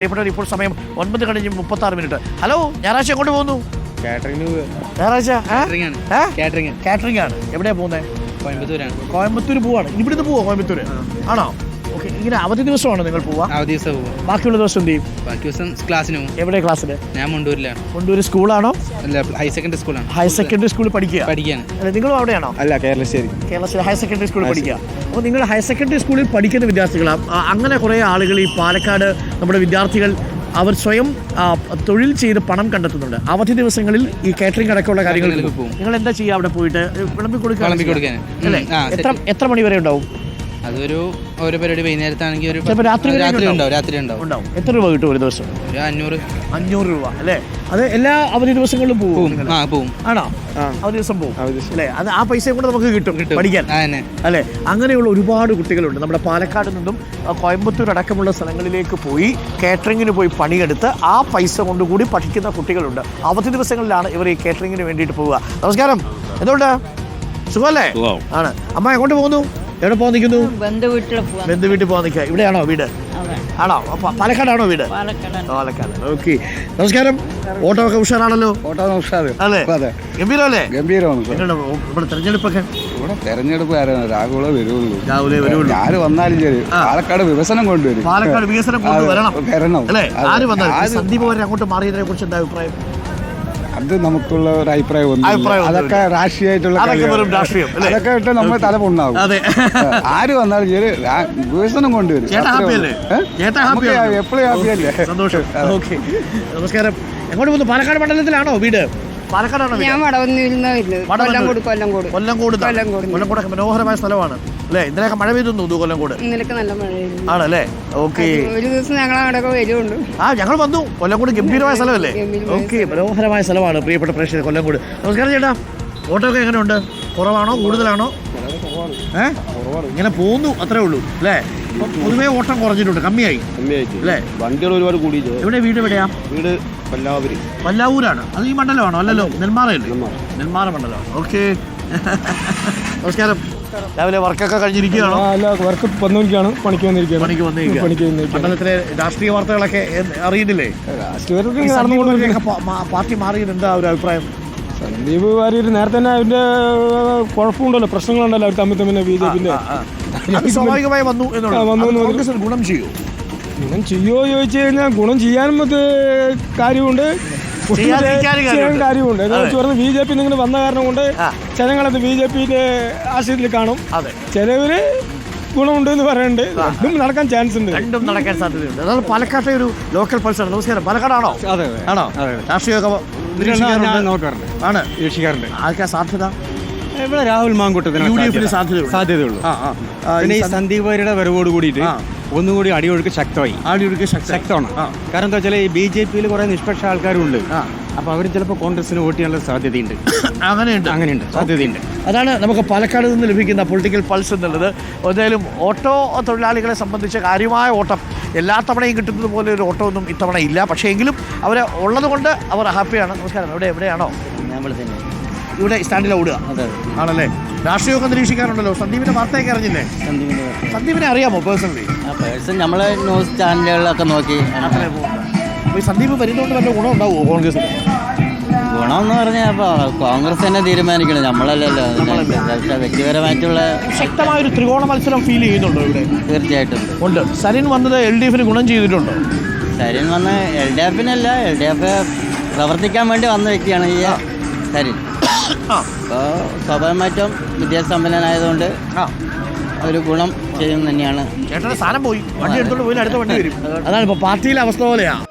ഇപ്പോൾ സമയം 9:36. ഹലോ, ഞായറാഴ്ച എങ്ങോട്ട് പോകുന്നു? ഞായറാഴ്ച കാറ്ററിംഗ് ആണ്. എവിടെയാ പോകുന്നത്? കോയമ്പത്തൂർ പോവാണ്. ഇവിടുന്ന് പോവോ കോയമ്പത്തൂർ? ആണോ? ഓക്കെ. ഇങ്ങനെ അവധി ദിവസമാണോ നിങ്ങൾ പോവാ? അവധി ദിവസം പോവാം. ബാക്കിയുള്ള ദിവസം എന്ത് ചെയ്യും? ബാക്കി ദിവസം ക്ലാസ്സിന് പോകും. എവിടെ ക്ലാസ്സിൽ? ഞാൻ മുണ്ടൂരിലാണ്. മുണ്ടൂർ സ്കൂളാണോ? അല്ല, ഹയർ സെക്കൻഡറി സ്കൂളാണ്. ഹയർ സെക്കൻഡറി സ്കൂളിൽ പഠിക്കുകയാണ്. അല്ല, നിങ്ങളും അവിടെയാണോ? അല്ല, കേരളശ്ശേരി ഹയർ സെക്കൻഡറി സ്കൂളിൽ പഠിക്കുക. അപ്പോൾ നിങ്ങൾ ഹയർ സെക്കൻഡറി സ്കൂളിൽ പഠിക്കുന്ന വിദ്യാർത്ഥികളാണ്. അങ്ങനെ കുറേ ആളുകൾ ഈ പാലക്കാട് നമ്മുടെ വിദ്യാർത്ഥികൾ അവർ സ്വയം തൊഴിൽ ചെയ്ത് പണം കണ്ടെത്തുന്നുണ്ട്. അവധി ദിവസങ്ങളിൽ ഈ കാറ്ററിംഗ് അടക്കമുള്ള കാര്യങ്ങൾ പോകും. നിങ്ങൾ എന്താ ചെയ്യുക അവിടെ പോയിട്ട്? വിളമ്പി കൊടുക്കാൻ അല്ലേ? എത്ര മണി വരെ ഉണ്ടാവും? അതൊരു ഓരോ പരിപാടി വൈകുന്നേരത്താണെങ്കിൽ രാത്രി ഉണ്ടാവും. എത്ര രൂപ കിട്ടും ഒരു ദിവസം? ഒരു 500 രൂപ അല്ലേ? അത് എല്ലാ അവധി ദിവസങ്ങളിലും പോകും. ആണോ? അവധി ദിവസം പോകും അല്ലേ? അത് ആ പൈസയും കൂടെ നമുക്ക് കിട്ടും പഠിക്കാൻ അല്ലേ? അങ്ങനെയുള്ള ഒരുപാട് കുട്ടികളുണ്ട്. നമ്മുടെ പാലക്കാട് നിന്നും കോയമ്പത്തൂർ അടക്കമുള്ള സ്ഥലങ്ങളിലേക്ക് പോയി കാറ്ററിങ്ങിന് പോയി പണിയെടുത്ത് ആ പൈസ കൊണ്ടുകൂടി പഠിക്കുന്ന കുട്ടികളുണ്ട്. അവധി ദിവസങ്ങളിലാണ് ഇവർ ഈ കാറ്ററിങ്ങിന് വേണ്ടിയിട്ട് പോവുക. നമസ്കാരം, എന്തുകൊണ്ട്? സുഖമല്ലേ? ആണ്. അമ്മ എങ്ങോട്ട് പോകുന്നു? എവിടെ പോകാൻ നിൽക്കുന്നു? ബന്ധു വീട്ടിൽ പോകാൻ നിൽക്കുക. ഇവിടെയാണോ വീട്? ആണോ? പാലക്കാടാണോ വീട്? പാലക്കാട്. ഓക്കെ. നമസ്കാരം. ഓട്ടോ ഒക്കെ ഉഷാറാണല്ലോ? അല്ലേ? ഗംഭീരമല്ലേ? ഗംഭീരമാണ്. ഇവിടെ തെരഞ്ഞെടുപ്പൊക്കെ? ഇവിടെ തെരഞ്ഞെടുപ്പ് രാവിലെ വരുള്ളൂ. ആര് വന്നാലും ശരി, പാലക്കാട് വികസനം കൊണ്ടുവരും. പാലക്കാട് വികസനം കൊണ്ടുവരണം അല്ലേ? ആര് വന്നാലും. സന്ദീപ് വരെ അങ്ങോട്ട് മാറിയതിനെ കുറിച്ച് എന്താ അഭിപ്രായം? അത് നമുക്കുള്ള ഒരു അഭിപ്രായം. അതൊക്കെ രാഷ്ട്രീയമായിട്ടുള്ള അതൊക്കെ ഇട്ട് നമ്മൾ തലപൊണ്ണാവും. ആര് വന്നാലും ശരി, വികസനം കൊണ്ടുവരും. എപ്പോഴും ഹാപ്പിയല്ലേ? സന്തോഷം. ഓക്കെ. നമസ്കാരം. എങ്ങോട്ട് പോകുന്നു? പാലക്കാട് മണ്ഡലത്തിലാണോ വീട്? പാലക്കാടാണോ? കൊല്ലംകോട് മനോഹരമായ സ്ഥലമാണ് അല്ലേ? ഇന്നലെയൊക്കെ മഴ പെയ്തു കൊല്ലംകോട് ആണല്ലേ? ഓക്കെ. ഒരു ദിവസം ഞങ്ങൾ വന്നു. കൊല്ലംകോട് ഗംഭീരമായ സ്ഥലമല്ലേ? ഓക്കെ. മനോഹരമായ സ്ഥലമാണ് പ്രിയപ്പെട്ട പ്രേക്ഷകർ, കൊല്ലംകോട്. നമസ്കാരം ചേട്ടാ. ഓട്ടോ ഒക്കെ എങ്ങനെയുണ്ട്? കുറവാണോ കൂടുതലാണോ? ഇങ്ങനെ പോകുന്നു, അത്രേ ഉള്ളൂ അല്ലേ? പൊതുവേ ഓട്ടം കുറഞ്ഞിട്ടുണ്ട്, കമ്മിയായി അല്ലേ? വണ്ടികൾ ഒരുപാട് കൂടി. എവിടെ വീട്? എവിടെയാ വീട്? പല്ലാവൂരാണ്. അത് ഈ മണ്ഡലമാണോ? അല്ലല്ലോ, നെന്മാറയല്ലേ? നെന്മാറ മണ്ഡലമാണ്. ഓക്കെ. നമസ്കാരം. രാവിലെ വർക്കൊക്കെ കഴിഞ്ഞിരിക്കുകയാണോ? വർക്ക് വന്നിരിക്കുകയാണ്. പണിക്ക് വന്നിരിക്കുകയാണ്. മണ്ഡലത്തിലെ രാഷ്ട്രീയ വാർത്തകളൊക്കെ അറിയുന്നില്ലേ? പാർട്ടി മാറിയത് എന്താ ഒരു അഭിപ്രായം? സന്ദീപ് വാര്യർ നേരത്തെ തന്നെ അതിന്റെ കുഴപ്പമുണ്ടല്ലോ, പ്രശ്നങ്ങളുണ്ടല്ലോ അവർ തമ്മിൽ BJP സ്വാഭാവികമായി വന്നു എന്നുള്ളത്. ഗുണം ചെയ്യുമോ ചോദിച്ചു കഴിഞ്ഞാൽ ഗുണം ചെയ്യാനും കാര്യമുണ്ട്, കാര്യമുണ്ട്. BJP നിങ്ങൾ വന്ന കാരണം കൊണ്ട് ജനങ്ങളത് BJPന്റെ ആശയത്തിൽ കാണും. ചിലവര് ഗുണമുണ്ട് എന്ന് പറയുന്നുണ്ട്. രണ്ടും നടക്കാൻ ചാൻസ് ഉണ്ട്. രണ്ടും നടക്കാൻ സാധ്യതയുണ്ട്. അതാണ് പാലക്കാട്ടെ ഒരു ലോക്കൽ പൾസാണ്. നമസ്കാരം. പാലക്കാടാണോ? ആണോ? രാഷ്ട്രീയമൊക്കെ ആണ് വീക്ഷിക്കാറുണ്ട്. ആർക്കാ സാധ്യത? ഇവിടെ രാഹുൽ മാങ്കൂട്ടത്തിന് UDF സാധ്യതയുള്ളൂ. പിന്നെ ഈ സന്ദീപ് വാര്യരുടെ വരവോട് കൂടിയിട്ട് ഒന്നുകൂടി അടിയൊഴുക്ക് ശക്തമായി. ശക്തമാണ്. കാരണം എന്താ വെച്ചാൽ ഈ BJPയിൽ കുറെ നിഷ്പക്ഷ ആൾക്കാരുണ്ട്. അപ്പോൾ അവർ ചിലപ്പോൾ കോൺഗ്രസിന് വോട്ട് ചെയ്യാനുള്ള സാധ്യതയുണ്ട്. അങ്ങനെയുണ്ട്, സാധ്യതയുണ്ട്. അതാണ് നമുക്ക് പാലക്കാട് നിന്ന് ലഭിക്കുന്ന പൊളിറ്റിക്കൽ പൾസ് എന്നുള്ളത്. എന്തായാലും ഓട്ടോ തൊഴിലാളികളെ സംബന്ധിച്ച് കാര്യമായ ഓട്ടം എല്ലാ തവണയും കിട്ടുന്നത് പോലെ ഒരു ഓട്ടമൊന്നും ഇത്തവണ ഇല്ല. പക്ഷേ എങ്കിലും അവർ ഉള്ളത് കൊണ്ട് അവർ ഹാപ്പിയാണ്. നമസ്കാരം. എവിടെയാണോ? ഇവിടെ സ്റ്റാൻഡിൽ ഓടുക ആണല്ലേ? രാഷ്ട്രീയമൊക്കെ നിരീക്ഷിക്കാറുണ്ടല്ലോ. സന്ദീപിന്റെ വാർത്തയൊക്കെ അറിഞ്ഞില്ലേ? സന്ദീപിനെ അറിയാമോ പേഴ്സണലി? നമ്മളെ ന്യൂസ് ചാനലുകളിലൊക്കെ നോക്കി അങ്ങനെ പോകുന്നത്. അപ്പോൾ ഈ സന്ദീപ് വരുന്നതുകൊണ്ട് വല്ല ഗുണം ഉണ്ടാവുമോ കോൺഗ്രസിന്? ഗുണമെന്ന് പറഞ്ഞാൽ കോൺഗ്രസ് തന്നെ തീരുമാനിക്കണം, നമ്മളല്ലല്ലോ. വ്യക്തിപരമായിട്ടുള്ള ശക്തമായൊരു ത്രികോണ മത്സരം ഫീൽ ചെയ്യുന്നുണ്ടോ ഇവിടെ? തീർച്ചയായിട്ടും ഉണ്ട്. സരിൻ വന്നത് LDFന് ഗുണം ചെയ്തിട്ടുണ്ടോ? സരിൻ വന്ന് LDFനല്ല, LDF പ്രവർത്തിക്കാൻ വേണ്ടി വന്ന വ്യക്തിയാണ് ഈ സരിൻ. അപ്പോൾ സ്വാഭാവികമായിട്ടും വിദ്യാസമ്പന്നനായതുകൊണ്ട് ഒരു ഗുണം ചെയ്യുന്ന തന്നെയാണ്. ചേട്ടൻ്റെ സ്ഥാനം പോയി, വണ്ടി എടുത്തോണ്ട് പോയി അടുത്ത വണ്ടി വരും. അതാണ് ഇപ്പോൾ പാർട്ടിയിലെ അവസ്ഥ പോലെയാണ്.